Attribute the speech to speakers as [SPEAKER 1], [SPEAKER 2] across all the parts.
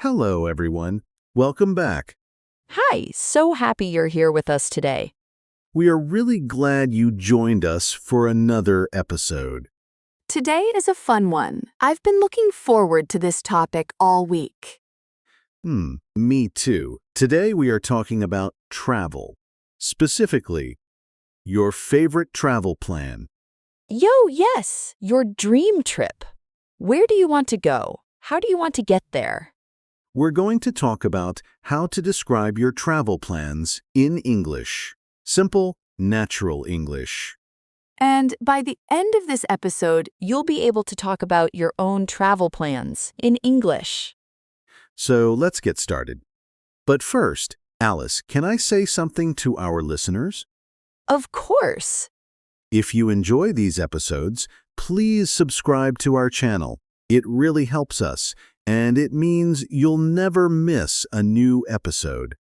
[SPEAKER 1] Hello, everyone. Welcome back.
[SPEAKER 2] Hi, so happy you're here with us today.
[SPEAKER 1] We are really glad you joined us for another episode.
[SPEAKER 3] Today is a fun one. I've been looking forward to this topic all week.
[SPEAKER 1] Me too. Today we are talking about travel. Specifically, your favorite travel plan.
[SPEAKER 2] Yes, your dream trip. Where do you want to go? How do you want to get there?
[SPEAKER 1] We're going to talk about how to describe your travel plans in English. Simple, natural English.
[SPEAKER 2] And by the end of this episode, you'll be able to talk about your own travel plans in English.
[SPEAKER 1] So let's get started. But first, Alice, can I say something to our listeners?
[SPEAKER 2] Of course.
[SPEAKER 1] If you enjoy these episodes, please subscribe to our channel. It really helps us, and it means you'll never miss a new episode.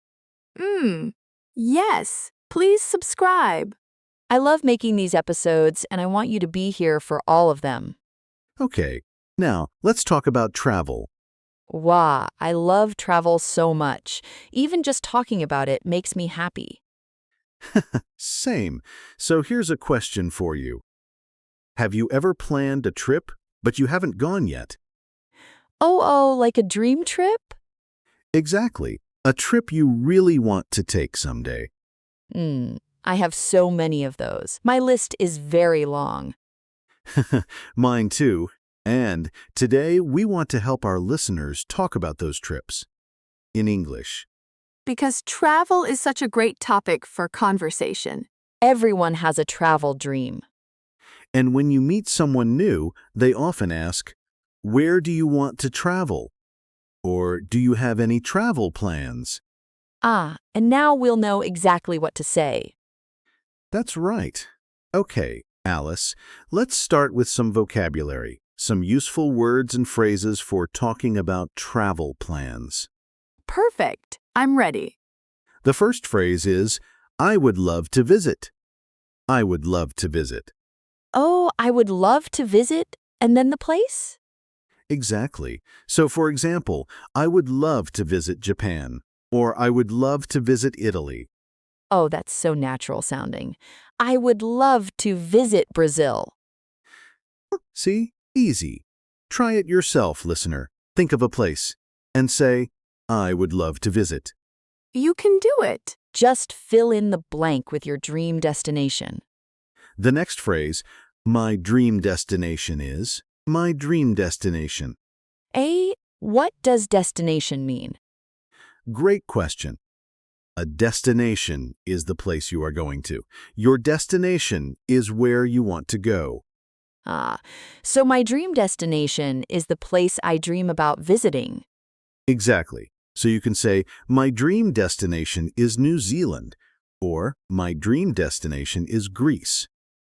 [SPEAKER 3] Yes, please subscribe.
[SPEAKER 2] I love making these episodes, and I want you to be here for all of them.
[SPEAKER 1] Okay, now let's talk about travel.
[SPEAKER 2] Wow, I love travel so much. Even just talking about it makes me happy.
[SPEAKER 1] Same. So here's a question for you. Have you ever planned a trip, but you haven't gone yet?
[SPEAKER 2] Like a dream trip?
[SPEAKER 1] Exactly. A trip you really want to take someday.
[SPEAKER 2] I have so many of those. My list is very long.
[SPEAKER 1] Mine too. And today we want to help our listeners talk about those trips in English.
[SPEAKER 3] Because travel is such a great topic for conversation.
[SPEAKER 2] Everyone has a travel dream.
[SPEAKER 1] And when you meet someone new, they often ask, "Where do you want to travel?" Or, "Do you have any travel plans?"
[SPEAKER 2] And now we'll know exactly what to say.
[SPEAKER 1] That's right. Okay, Alice, let's start with some vocabulary, some useful words and phrases for talking about travel plans.
[SPEAKER 3] Perfect. I'm ready.
[SPEAKER 1] The first phrase is, "I would love to visit." I would love to visit.
[SPEAKER 2] Oh, I would love to visit, and then the place?
[SPEAKER 1] Exactly. So, for example, I would love to visit Japan, or I would love to visit Italy.
[SPEAKER 2] Oh, that's so natural sounding. I would love to visit Brazil.
[SPEAKER 1] See? Easy. Try it yourself, listener. Think of a place and say, "I would love to visit."
[SPEAKER 3] You can do it.
[SPEAKER 2] Just fill in the blank with your dream destination.
[SPEAKER 1] The next phrase, "My dream destination is," my dream destination.
[SPEAKER 2] What does destination mean?
[SPEAKER 1] Great question. A destination is the place you are going to. Your destination is where you want to go.
[SPEAKER 2] So my dream destination is the place I dream about visiting.
[SPEAKER 1] Exactly. So you can say, "My dream destination is New Zealand," or "My dream destination is Greece."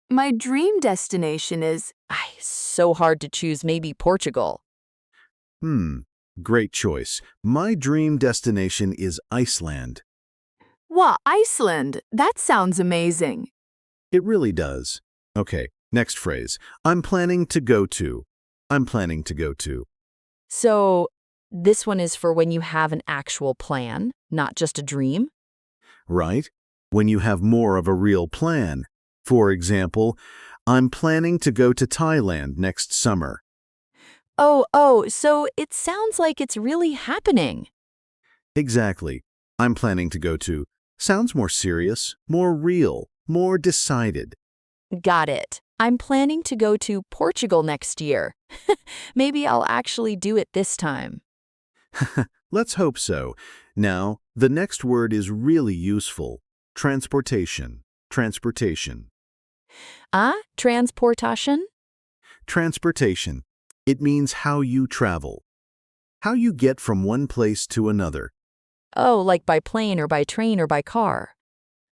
[SPEAKER 3] My dream destination is...
[SPEAKER 2] So hard to choose, maybe Portugal.
[SPEAKER 1] Great choice. My dream destination is Iceland.
[SPEAKER 3] Wow, Iceland. That sounds amazing.
[SPEAKER 1] It really does. Okay, next phrase. I'm planning to go to. I'm planning to go to.
[SPEAKER 2] So this one is for when you have an actual plan, not just a dream?
[SPEAKER 1] Right? When you have more of a real plan. For example, I'm planning to go to Thailand next summer.
[SPEAKER 2] So it sounds like it's really happening.
[SPEAKER 1] Exactly. I'm planning to go to. Sounds more serious, more real, more decided.
[SPEAKER 2] Got it. I'm planning to go to Portugal next year. Maybe I'll actually do it this time.
[SPEAKER 1] Let's hope so. Now, the next word is really useful. Transportation. Transportation.
[SPEAKER 2] Transportation?
[SPEAKER 1] Transportation. It means how you travel. How you get from one place to another.
[SPEAKER 2] Oh, like by plane or by train or by car.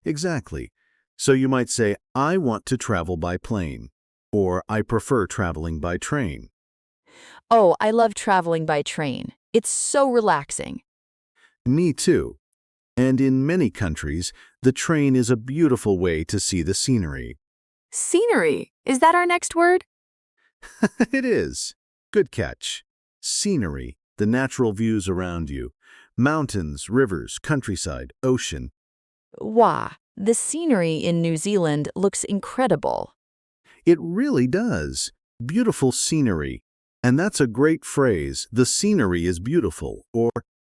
[SPEAKER 1] Exactly. So you might say, "I want to travel by plane," or "I prefer traveling by train."
[SPEAKER 2] Oh, I love traveling by train. It's so relaxing.
[SPEAKER 1] Me too. And in many countries, the train is a beautiful way to see the scenery.
[SPEAKER 3] Scenery. Is that our next word?
[SPEAKER 1] It is. Good catch. Scenery. the natural views around you. Mountains, rivers, countryside, ocean.
[SPEAKER 2] Wow, the scenery in New Zealand looks incredible.
[SPEAKER 1] It really does. Beautiful scenery. And that's a great phrase. The scenery is beautiful. Or,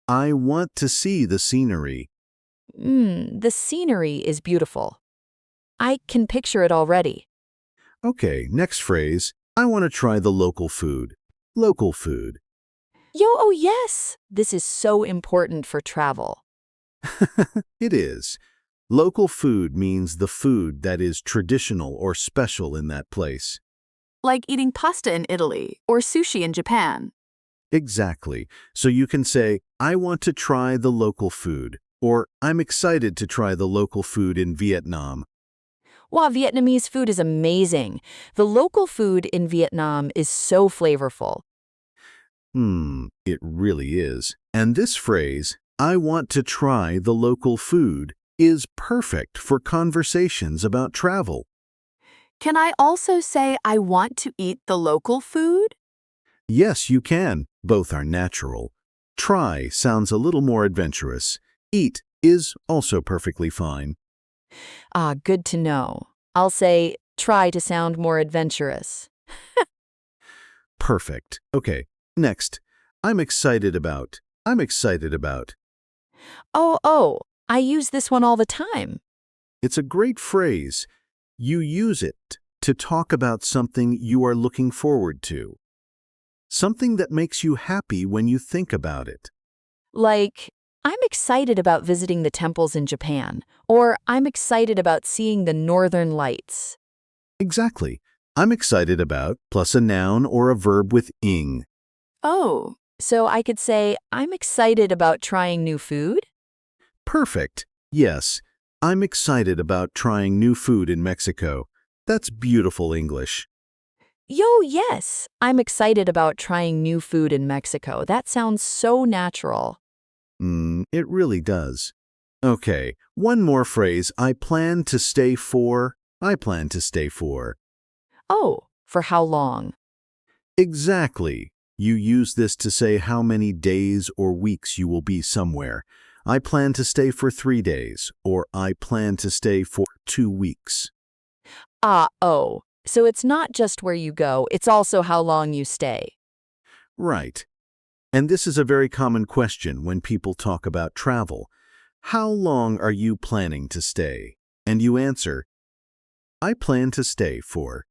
[SPEAKER 1] I want to see the scenery.
[SPEAKER 2] The scenery is beautiful. I can picture it already.
[SPEAKER 1] Okay, next phrase. I want to try the local food. Local food.
[SPEAKER 2] Oh yes! This is so important for travel.
[SPEAKER 1] It is. Local food means the food that is traditional or special in that place.
[SPEAKER 3] Like eating pasta in Italy or sushi in Japan.
[SPEAKER 1] Exactly. So you can say, I want to try the local food, or I'm excited to try the local food in Vietnam.
[SPEAKER 2] Wow, Vietnamese food is amazing. The local food in Vietnam is so flavorful.
[SPEAKER 1] It really is. And this phrase, I want to try the local food, is perfect for conversations about travel.
[SPEAKER 3] Can I also say I want to eat the local food?
[SPEAKER 1] Yes, you can. Both are natural. Try sounds a little more adventurous. Eat is also perfectly fine.
[SPEAKER 2] Ah, good to know. I'll say, try to sound more adventurous.
[SPEAKER 1] Perfect. Okay, next. I'm excited about. I'm excited about.
[SPEAKER 2] Oh, I use this one all the time.
[SPEAKER 1] It's a great phrase. You use it to talk about something you are looking forward to. Something that makes you happy when you think about it.
[SPEAKER 2] Like, I'm excited about visiting the temples in Japan, or I'm excited about seeing the northern lights.
[SPEAKER 1] Exactly. I'm excited about plus a noun or a verb with ing.
[SPEAKER 3] Oh,
[SPEAKER 2] So I could say, I'm excited about trying new food?
[SPEAKER 1] Perfect. Yes. I'm excited about trying new food in Mexico. That's beautiful English.
[SPEAKER 2] Yes, I'm excited about trying new food in Mexico. That sounds so natural.
[SPEAKER 1] It really does. Okay, one more phrase. I plan to stay for. I plan to stay for.
[SPEAKER 2] Oh, for how long?
[SPEAKER 1] Exactly. You use this to say how many days or weeks you will be somewhere. I plan to stay for 3 days, or I plan to stay for 2 weeks.
[SPEAKER 2] Oh. So it's not just where you go, it's also how long you stay.
[SPEAKER 1] Right. And this is a very common question when people talk about travel. How long are you planning to stay? And you answer, I plan to stay for.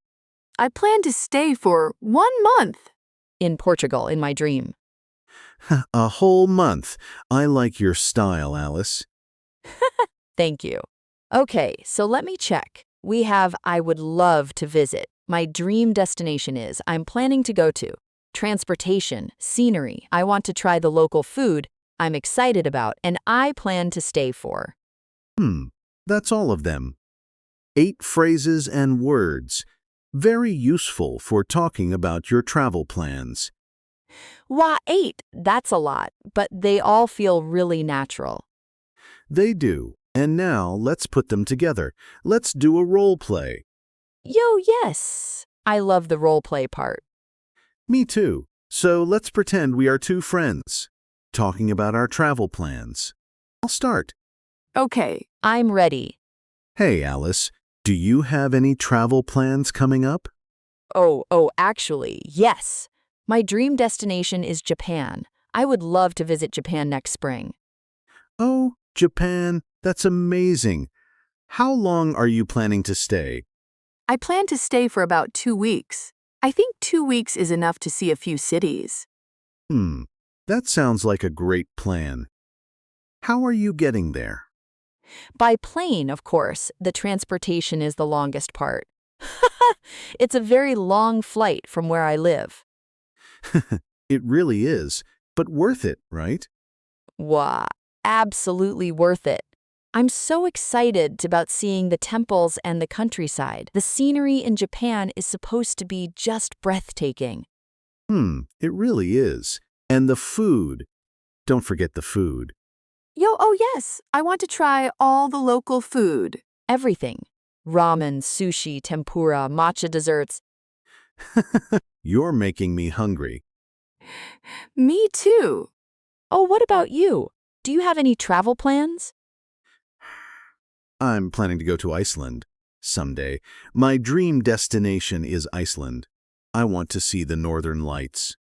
[SPEAKER 3] I plan to stay for 1 month.
[SPEAKER 2] In Portugal, in my dream.
[SPEAKER 1] A whole month. I like your style, Alice.
[SPEAKER 2] Thank you. Okay, so let me check. We have I would love to visit. My dream destination is I'm planning to go to. Transportation, scenery, I want to try the local food I'm excited about, and I plan to stay for.
[SPEAKER 1] That's all of them. 8 phrases and words. Very useful for talking about your travel plans.
[SPEAKER 2] Wow, 8, that's a lot, but they all feel really natural.
[SPEAKER 1] They do. And now let's put them together. Let's do a role play.
[SPEAKER 2] Yes. I love the role play part.
[SPEAKER 1] Me too. So let's pretend we are 2 friends, talking about our travel plans. I'll start.
[SPEAKER 3] Okay,
[SPEAKER 2] I'm ready.
[SPEAKER 1] Hey, Alice, do you have any travel plans coming up?
[SPEAKER 2] Actually, yes. My dream destination is Japan. I would love to visit Japan next spring.
[SPEAKER 1] Oh, Japan. That's amazing. How long are you planning to stay?
[SPEAKER 3] I plan to stay for about 2 weeks. I think 2 weeks is enough to see a few cities.
[SPEAKER 1] That sounds like a great plan. How are you getting there?
[SPEAKER 2] By plane, of course, the transportation is the longest part. It's a very long flight from where I live.
[SPEAKER 1] It really is, but worth it, right?
[SPEAKER 2] Wow, absolutely worth it. I'm so excited about seeing the temples and the countryside. The scenery in Japan is supposed to be just breathtaking.
[SPEAKER 1] It really is. And the food. Don't forget the food.
[SPEAKER 3] Yes, I want to try all the local food.
[SPEAKER 2] Everything. Ramen, sushi, tempura, matcha desserts.
[SPEAKER 1] You're making me hungry.
[SPEAKER 3] Me too.
[SPEAKER 2] Oh, what about you? Do you have any travel plans?
[SPEAKER 1] I'm planning to go to Iceland someday. My dream destination is Iceland. I want to see the northern lights.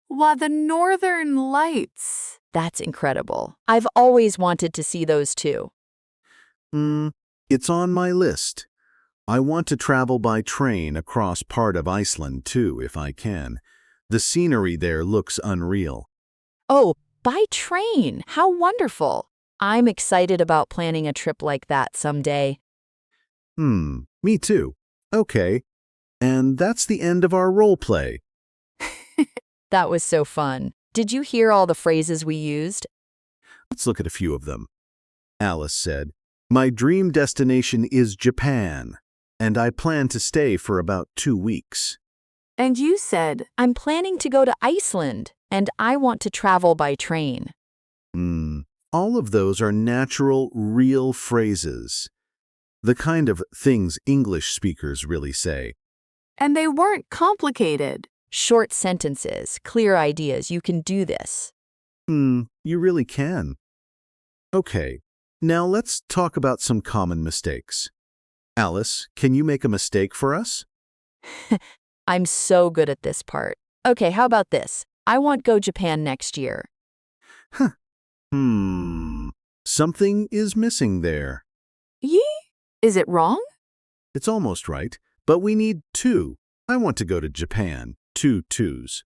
[SPEAKER 3] Wow, the northern lights.
[SPEAKER 2] That's incredible. I've always wanted to see those too.
[SPEAKER 1] It's on my list. I want to travel by train across part of Iceland too, if I can. The scenery there looks unreal.
[SPEAKER 2] Oh, by train. How wonderful. I'm excited about planning a trip like that someday.
[SPEAKER 1] Me too. Okay. And that's the end of our role play.
[SPEAKER 2] That was so fun. Did you hear all the phrases we used?
[SPEAKER 1] Let's look at a few of them. Alice said, "My dream destination is Japan, and I plan to stay for about 2 weeks."
[SPEAKER 3] And you said,
[SPEAKER 2] I'm planning to go to Iceland, and I want to travel by train.
[SPEAKER 1] All of those are natural, real phrases. The kind of things English speakers really say.
[SPEAKER 3] and they weren't complicated.
[SPEAKER 2] Short sentences, clear ideas, you can do this.
[SPEAKER 1] You really can. Okay, now let's talk about some common mistakes. Alice, can you make a mistake for us?
[SPEAKER 2] I'm so good at this part. Okay, how about this? I want go Japan next year.
[SPEAKER 1] Something is missing there.
[SPEAKER 3] Yee? Is it wrong?
[SPEAKER 1] It's almost right, but we need 2. I want to go to Japan. 2 twos.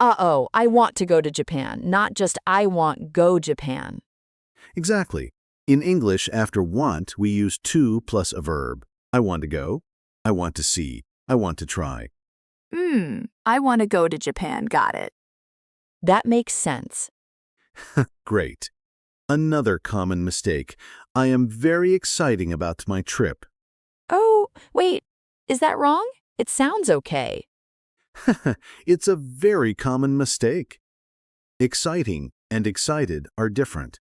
[SPEAKER 2] Uh-oh, I want to go to Japan, not just I want go Japan.
[SPEAKER 1] Exactly. In English, after want, we use to plus a verb. I want to go. I want to see. I want to try.
[SPEAKER 3] I want to go to Japan. Got it.
[SPEAKER 2] That makes sense.
[SPEAKER 1] Great. Another common mistake. I am very excited about my trip.
[SPEAKER 2] Oh, wait, is that wrong? It sounds okay.
[SPEAKER 1] It's a very common mistake. Exciting and excited are different.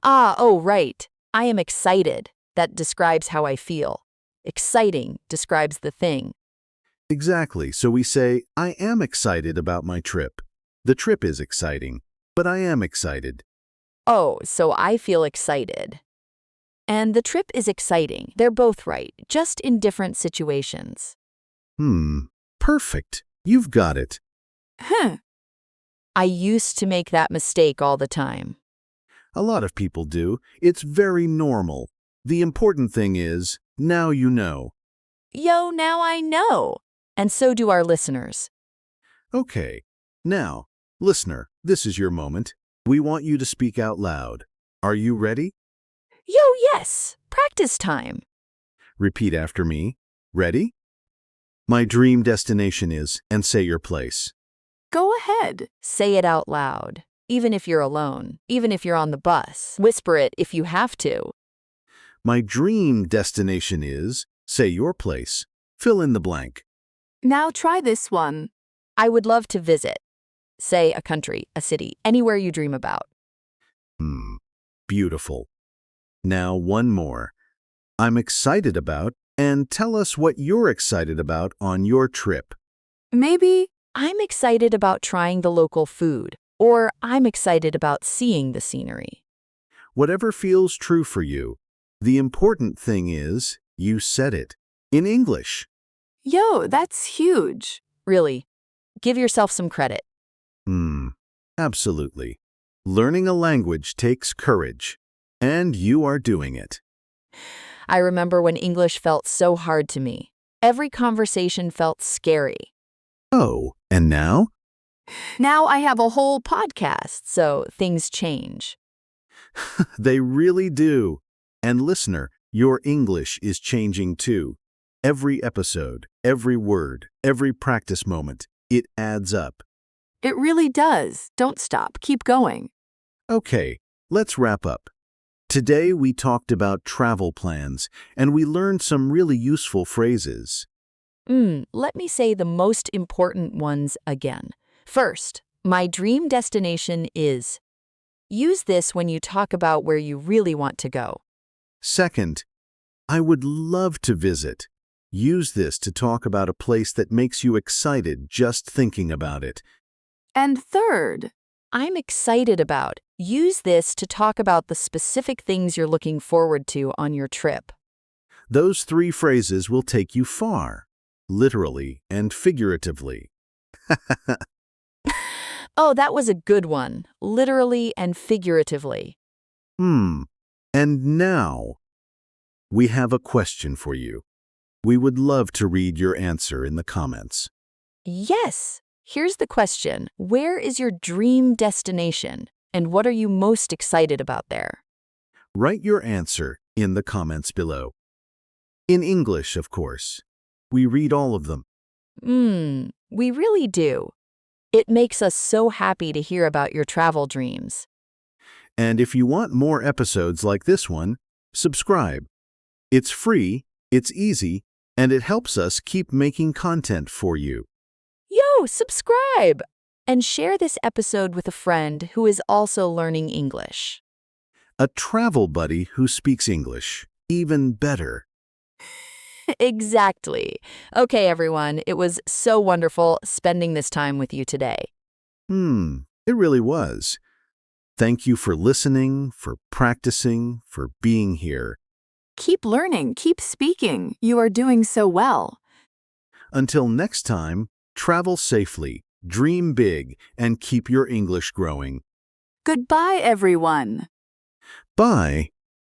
[SPEAKER 2] Oh, right. I am excited. That describes how I feel. Exciting describes the thing.
[SPEAKER 1] Exactly, so we say, I am excited about my trip. The trip is exciting, but I am excited.
[SPEAKER 2] Oh, so I feel excited. And the trip is exciting. They're both right, just in different situations.
[SPEAKER 1] Perfect. You've got it.
[SPEAKER 2] I used to make that mistake all the time.
[SPEAKER 1] A lot of people do. It's very normal. The important thing is, now you know.
[SPEAKER 2] Yo, now I know. And so do our listeners.
[SPEAKER 1] Okay. Now, listener, this is your moment. We want you to speak out loud. Are you ready?
[SPEAKER 2] Yo, yes. Practice time.
[SPEAKER 1] Repeat after me. Ready? My dream destination is, and say your place.
[SPEAKER 3] Go ahead.
[SPEAKER 2] Say it out loud. Even if you're alone. Even if you're on the bus. Whisper it if you have to.
[SPEAKER 1] My dream destination is, say your place. Fill in the blank.
[SPEAKER 3] Now try this one.
[SPEAKER 2] I would love to visit. Say a country, a city, anywhere you dream about.
[SPEAKER 1] Beautiful. Now one more. I'm excited about, and tell us what you're excited about on your trip.
[SPEAKER 3] Maybe,
[SPEAKER 2] I'm excited about trying the local food. Or I'm excited about seeing the scenery.
[SPEAKER 1] Whatever feels true for you. The important thing is, you said it. In English.
[SPEAKER 3] yo, that's huge.
[SPEAKER 2] Really, give yourself some credit.
[SPEAKER 1] Absolutely. Learning a language takes courage. And you are doing it.
[SPEAKER 2] I remember when English felt so hard to me. Every conversation felt scary.
[SPEAKER 1] Oh, and now?
[SPEAKER 3] Now I have a whole
[SPEAKER 2] Podcast, so things change.
[SPEAKER 1] They really do. And listener, your English is changing too. Every episode, every word, every practice moment, it adds up.
[SPEAKER 3] It really does. Don't stop. Keep going.
[SPEAKER 1] Okay, let's wrap up. Today we talked about travel plans, and we learned some really useful phrases.
[SPEAKER 2] Let me say the most important ones again. First, my dream destination is. Use this when you talk about where you really want to go.
[SPEAKER 1] Second, I would love to visit. Use this to talk about a place that makes you excited just thinking about it.
[SPEAKER 3] And third,
[SPEAKER 2] I'm excited about. Use this to talk about the specific things you're looking forward to on your trip.
[SPEAKER 1] Those 3 phrases will take you far, literally and figuratively.
[SPEAKER 2] Oh, that was a good one. Literally and figuratively.
[SPEAKER 1] And now, we have a question for you. We would love to read your answer in the comments.
[SPEAKER 2] Yes. Here's the question. Where is your dream destination? And what are you most excited about there?
[SPEAKER 1] Write your answer in the comments below. In English, of course. We read all of them.
[SPEAKER 2] We really do. It makes us so happy to hear about your travel dreams.
[SPEAKER 1] And if you want more episodes like this one, subscribe. It's free, it's easy, and it helps us keep making content for you.
[SPEAKER 2] Yo, subscribe! And share this episode with a friend who is also learning English.
[SPEAKER 1] A travel buddy who speaks English. Even better.
[SPEAKER 2] Exactly. Okay, everyone, it was so wonderful spending this time with you today.
[SPEAKER 1] It really was. Thank you for listening, for practicing, for being here.
[SPEAKER 3] keep learning, keep speaking. You are doing so well.
[SPEAKER 1] Until next time, travel safely, dream big, and keep your English growing.
[SPEAKER 3] Goodbye, everyone.
[SPEAKER 1] Bye.